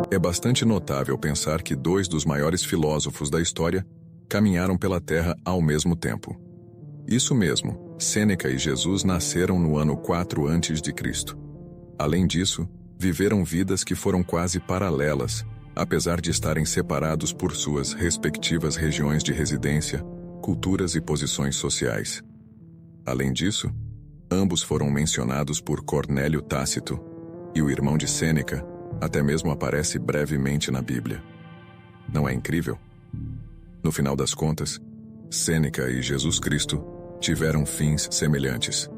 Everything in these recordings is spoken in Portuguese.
É bastante notável pensar que dois dos maiores filósofos da história caminharam pela Terra ao mesmo tempo. Isso mesmo, Sêneca e Jesus nasceram no ano 4 a.C. Além disso, viveram vidas que foram quase paralelas, apesar de estarem separados por suas respectivas regiões de residência, culturas e posições sociais. Além disso, ambos foram mencionados por Cornélio Tácito, e o irmão de Sêneca até mesmo aparece brevemente na Bíblia. Não é incrível? No final das contas, Sêneca e Jesus Cristo tiveram fins semelhantes.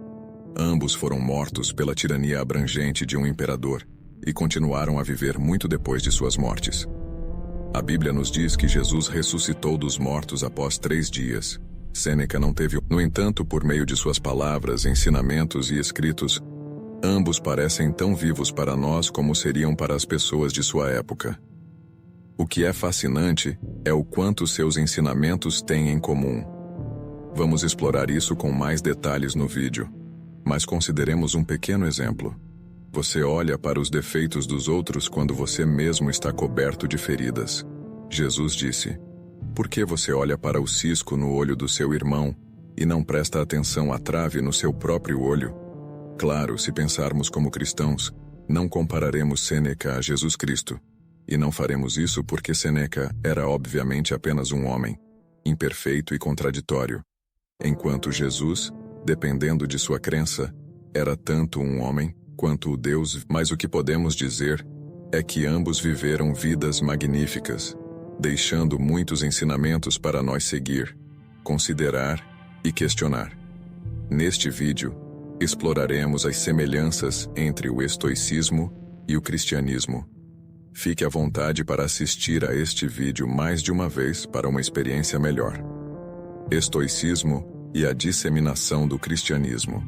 Ambos foram mortos pela tirania abrangente de um imperador e continuaram a viver muito depois de suas mortes. A Bíblia nos diz que Jesus ressuscitou dos mortos após 3 dias. Sêneca não teve. No entanto, por meio de suas palavras, ensinamentos e escritos, ambos parecem tão vivos para nós como seriam para as pessoas de sua época. O que é fascinante é o quanto seus ensinamentos têm em comum. Vamos explorar isso com mais detalhes no vídeo, mas consideremos um pequeno exemplo. Você olha para os defeitos dos outros quando você mesmo está coberto de feridas. Jesus disse: "Por que você olha para o cisco no olho do seu irmão e não presta atenção à trave no seu próprio olho?" Claro, se pensarmos como cristãos, não compararemos Sêneca a Jesus Cristo. E não faremos isso porque Sêneca era obviamente apenas um homem, imperfeito e contraditório, enquanto Jesus, dependendo de sua crença, era tanto um homem quanto o Deus. Mas o que podemos dizer é que ambos viveram vidas magníficas, deixando muitos ensinamentos para nós seguir, considerar e questionar. Neste vídeo, exploraremos as semelhanças entre o estoicismo e o cristianismo. Fique à vontade para assistir a este vídeo mais de uma vez para uma experiência melhor. Estoicismo e a disseminação do cristianismo.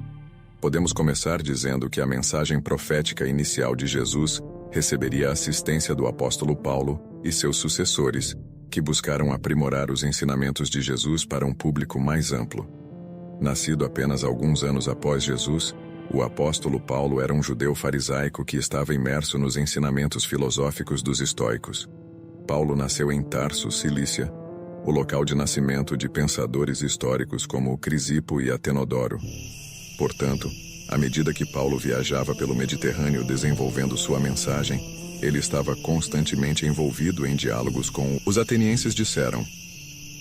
Podemos começar dizendo que a mensagem profética inicial de Jesus receberia a assistência do apóstolo Paulo e seus sucessores, que buscaram aprimorar os ensinamentos de Jesus para um público mais amplo. Nascido apenas alguns anos após Jesus, o apóstolo Paulo era um judeu farisaico que estava imerso nos ensinamentos filosóficos dos estoicos. Paulo nasceu em Tarso, Cilícia, o local de nascimento de pensadores históricos como Crisipo e Atenodoro. Portanto, à medida que Paulo viajava pelo Mediterrâneo desenvolvendo sua mensagem, ele estava constantemente envolvido em diálogos com os atenienses. Disseram: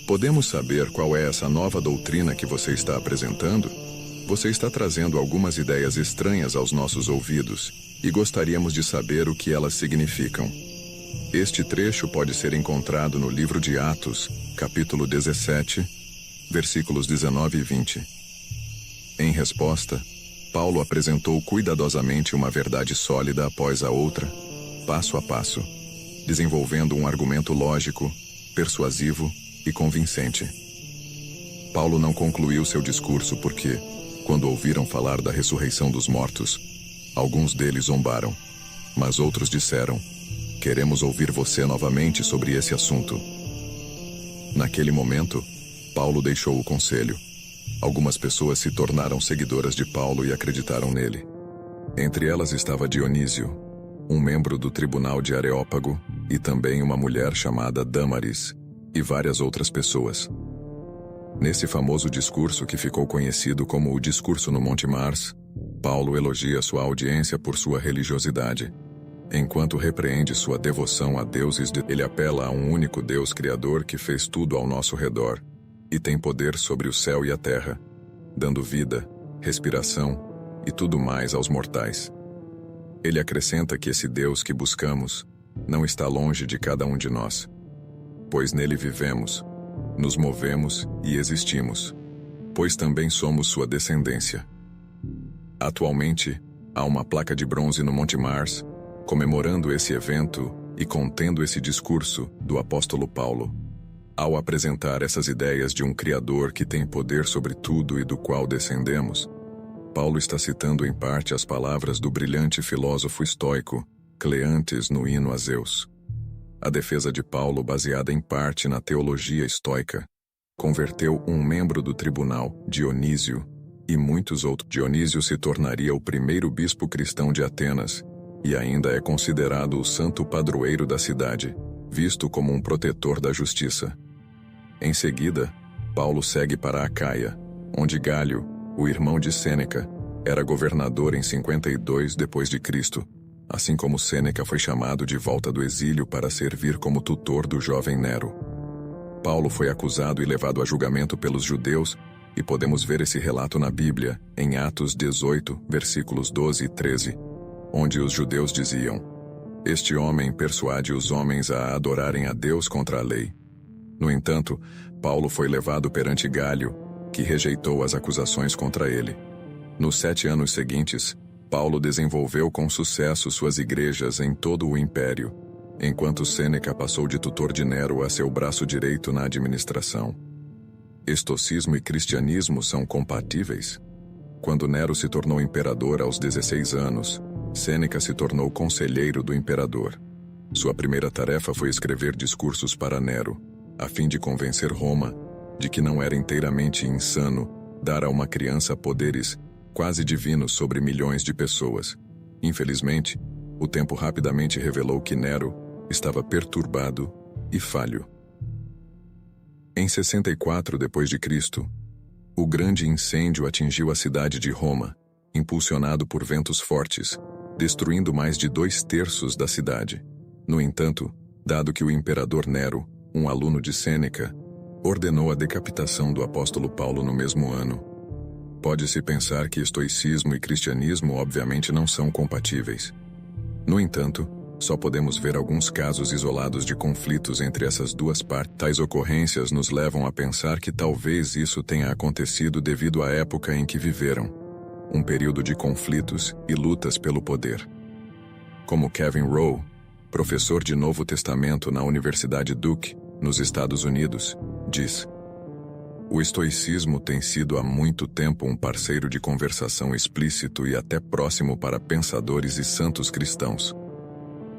"Podemos saber qual é essa nova doutrina que você está apresentando? Você está trazendo algumas ideias estranhas aos nossos ouvidos, e gostaríamos de saber o que elas significam." Este trecho pode ser encontrado no livro de Atos, capítulo 17, versículos 19 e 20. Em resposta, Paulo apresentou cuidadosamente uma verdade sólida após a outra, passo a passo, desenvolvendo um argumento lógico, persuasivo e convincente. Paulo não concluiu seu discurso porque, quando ouviram falar da ressurreição dos mortos, alguns deles zombaram, mas outros disseram: "Queremos ouvir você novamente sobre esse assunto." Naquele momento, Paulo deixou o conselho. Algumas pessoas se tornaram seguidoras de Paulo e acreditaram nele. Entre elas estava Dionísio, um membro do tribunal de Areópago, e também uma mulher chamada Dâmaris, e várias outras pessoas. Nesse famoso discurso que ficou conhecido como o Discurso no Monte Mars, Paulo elogia sua audiência por sua religiosidade. Enquanto repreende sua devoção a deuses, ele apela a um único Deus criador que fez tudo ao nosso redor e tem poder sobre o céu e a terra, dando vida, respiração e tudo mais aos mortais. Ele acrescenta que esse Deus que buscamos não está longe de cada um de nós, pois nele vivemos, nos movemos e existimos, pois também somos sua descendência. Atualmente, há uma placa de bronze no Monte Mars, comemorando esse evento e contendo esse discurso do apóstolo Paulo. Ao apresentar essas ideias de um Criador que tem poder sobre tudo e do qual descendemos, Paulo está citando em parte as palavras do brilhante filósofo estoico Cleantes no hino a Zeus. A defesa de Paulo, baseada em parte na teologia estoica, converteu um membro do tribunal, Dionísio, e muitos outros. Dionísio se tornaria o primeiro bispo cristão de Atenas, e ainda é considerado o santo padroeiro da cidade, visto como um protetor da justiça. Em seguida, Paulo segue para Acaia, onde Gálio, o irmão de Sêneca, era governador em 52 d.C., assim como Sêneca foi chamado de volta do exílio para servir como tutor do jovem Nero. Paulo foi acusado e levado a julgamento pelos judeus, e podemos ver esse relato na Bíblia, em Atos 18, versículos 12 e 13, onde os judeus diziam: "Este homem persuade os homens a adorarem a Deus contra a lei." No entanto, Paulo foi levado perante Gálio, que rejeitou as acusações contra ele. Nos 7 anos seguintes, Paulo desenvolveu com sucesso suas igrejas em todo o império, enquanto Sêneca passou de tutor de Nero a seu braço direito na administração. Estoicismo e cristianismo são compatíveis? Quando Nero se tornou imperador aos 16 anos, Sêneca se tornou conselheiro do imperador. Sua primeira tarefa foi escrever discursos para Nero, a fim de convencer Roma de que não era inteiramente insano dar a uma criança poderes quase divinos sobre milhões de pessoas. Infelizmente, o tempo rapidamente revelou que Nero estava perturbado e falho. Em 64 d.C., o grande incêndio atingiu a cidade de Roma, impulsionado por ventos fortes, destruindo mais de 2/3 da cidade. No entanto, dado que o imperador Nero, um aluno de Sêneca, ordenou a decapitação do apóstolo Paulo no mesmo ano, pode-se pensar que estoicismo e cristianismo obviamente não são compatíveis. No entanto, só podemos ver alguns casos isolados de conflitos entre essas duas partes. Tais ocorrências nos levam a pensar que talvez isso tenha acontecido devido à época em que viveram, um período de conflitos e lutas pelo poder. Como Kevin Rowe, professor de Novo Testamento na Universidade Duke, nos Estados Unidos, diz: "O estoicismo tem sido há muito tempo um parceiro de conversação explícito e até próximo para pensadores e santos cristãos."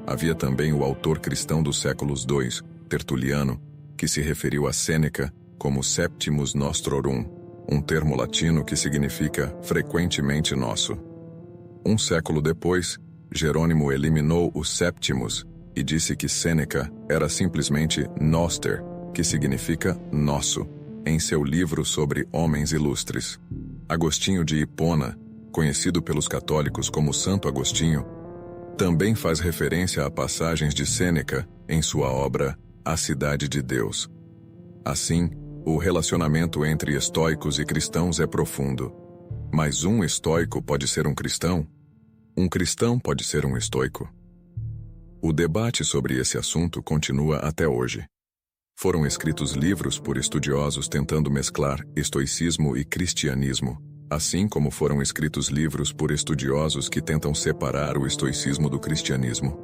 Havia também o autor cristão dos séculos II, Tertuliano, que se referiu a Sêneca como Septimus Nostrorum, um termo latino que significa frequentemente nosso. Um século depois, Jerônimo eliminou o Septimus e disse que Sêneca era simplesmente Noster, que significa nosso, em seu livro sobre homens ilustres. Agostinho de Hipona, conhecido pelos católicos como Santo Agostinho, também faz referência a passagens de Sêneca em sua obra A Cidade de Deus. Assim, o relacionamento entre estoicos e cristãos é profundo. Mas um estoico pode ser um cristão? Um cristão pode ser um estoico? O debate sobre esse assunto continua até hoje. Foram escritos livros por estudiosos tentando mesclar estoicismo e cristianismo, assim como foram escritos livros por estudiosos que tentam separar o estoicismo do cristianismo.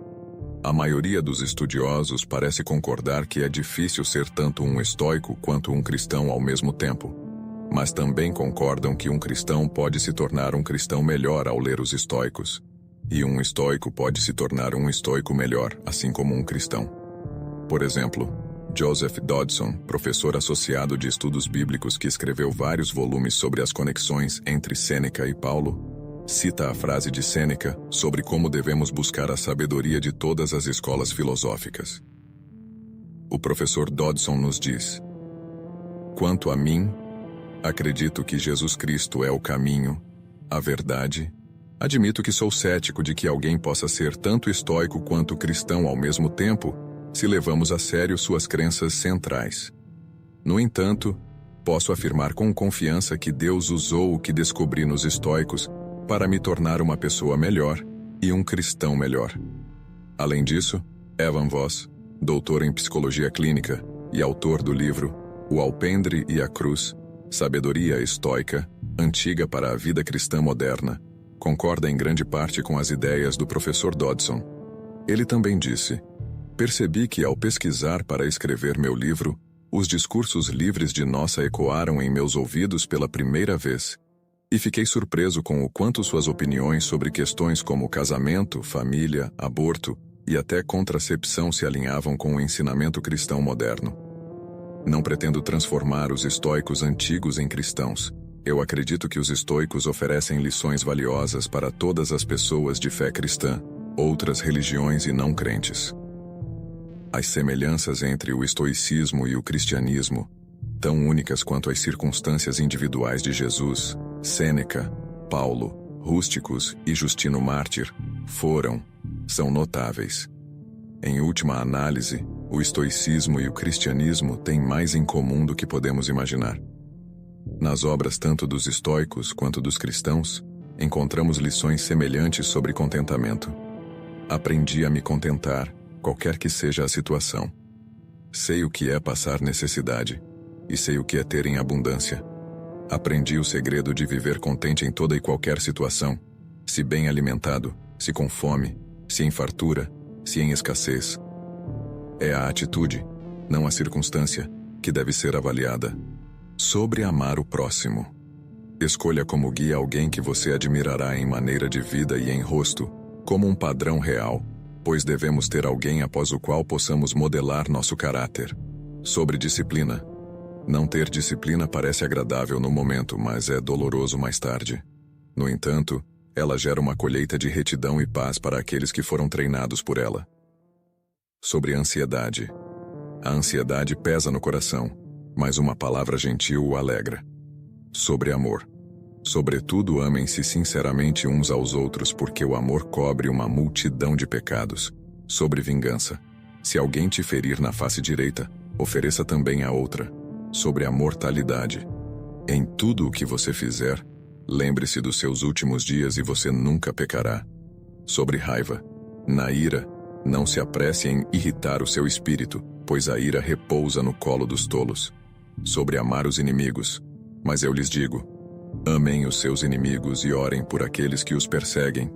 A maioria dos estudiosos parece concordar que é difícil ser tanto um estoico quanto um cristão ao mesmo tempo. Mas também concordam que um cristão pode se tornar um cristão melhor ao ler os estoicos. E um estoico pode se tornar um estoico melhor, assim como um cristão. Por exemplo, Joseph Dodson, professor associado de estudos bíblicos que escreveu vários volumes sobre as conexões entre Sêneca e Paulo, cita a frase de Sêneca sobre como devemos buscar a sabedoria de todas as escolas filosóficas. O professor Dodson nos diz: "Quanto a mim, acredito que Jesus Cristo é o caminho, a verdade. Admito que sou cético de que alguém possa ser tanto estoico quanto cristão ao mesmo tempo, se levamos a sério suas crenças centrais. No entanto, posso afirmar com confiança que Deus usou o que descobri nos estoicos para me tornar uma pessoa melhor e um cristão melhor." Além disso, Evan Voss, doutor em psicologia clínica e autor do livro O Alpendre e a Cruz, Sabedoria Estoica, Antiga para a Vida Cristã Moderna, concorda em grande parte com as ideias do professor Dodson. Ele também disse: "Percebi que ao pesquisar para escrever meu livro, os discursos livres de Nossa ecoaram em meus ouvidos pela primeira vez, e fiquei surpreso com o quanto suas opiniões sobre questões como casamento, família, aborto e até contracepção se alinhavam com o ensinamento cristão moderno. Não pretendo transformar os estoicos antigos em cristãos, Eu acredito que os estoicos oferecem lições valiosas para todas as pessoas de fé cristã, outras religiões e não crentes. As semelhanças entre o estoicismo e o cristianismo, tão únicas quanto as circunstâncias individuais de Jesus, Sêneca, Paulo, Rústicos e Justino Mártir, são notáveis. Em última análise, o estoicismo e o cristianismo têm mais em comum do que podemos imaginar. Nas obras tanto dos estoicos quanto dos cristãos, encontramos lições semelhantes sobre contentamento. Aprendi a me contentar, qualquer que seja a situação. Sei o que é passar necessidade, e sei o que é ter em abundância. Aprendi o segredo de viver contente em toda e qualquer situação, se bem alimentado, se com fome, se em fartura, se em escassez. É a atitude, não a circunstância, que deve ser avaliada. Sobre amar o próximo. Escolha como guia alguém que você admirará em maneira de vida e em rosto, como um padrão real, pois devemos ter alguém após o qual possamos modelar nosso caráter. Sobre disciplina. Não ter disciplina parece agradável no momento, mas é doloroso mais tarde. No entanto, ela gera uma colheita de retidão e paz para aqueles que foram treinados por ela. Sobre ansiedade. A ansiedade pesa no coração, mas uma palavra gentil o alegra. Sobre amor. Sobretudo amem-se sinceramente uns aos outros, porque o amor cobre uma multidão de pecados. Sobre vingança. Se alguém te ferir na face direita, ofereça também a outra. Sobre a mortalidade. Em tudo o que você fizer, lembre-se dos seus últimos dias e você nunca pecará. Sobre raiva. Na ira, não se apresse em irritar o seu espírito, pois a ira repousa no colo dos tolos. Sobre amar os inimigos. Mas eu lhes digo, amem os seus inimigos e orem por aqueles que os perseguem,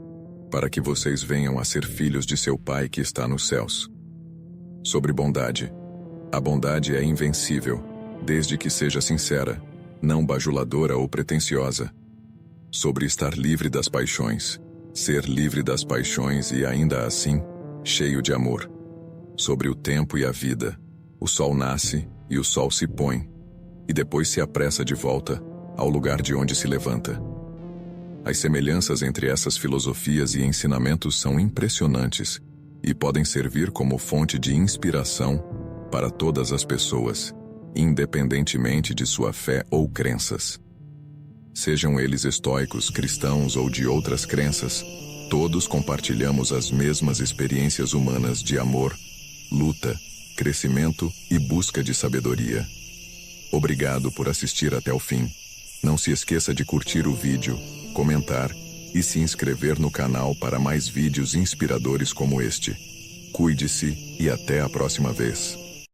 para que vocês venham a ser filhos de seu Pai que está nos céus. Sobre bondade. A bondade é invencível, desde que seja sincera, não bajuladora ou pretensiosa. Sobre estar livre das paixões. Ser livre das paixões e ainda assim, cheio de amor. Sobre o tempo e a vida. O sol nasce e o sol se põe, e depois se apressa de volta ao lugar de onde se levanta. As semelhanças entre essas filosofias e ensinamentos são impressionantes e podem servir como fonte de inspiração para todas as pessoas, independentemente de sua fé ou crenças. Sejam eles estoicos, cristãos ou de outras crenças, todos compartilhamos as mesmas experiências humanas de amor, luta, crescimento e busca de sabedoria. Obrigado por assistir até o fim. Não se esqueça de curtir o vídeo, comentar e se inscrever no canal para mais vídeos inspiradores como este. Cuide-se e até a próxima vez.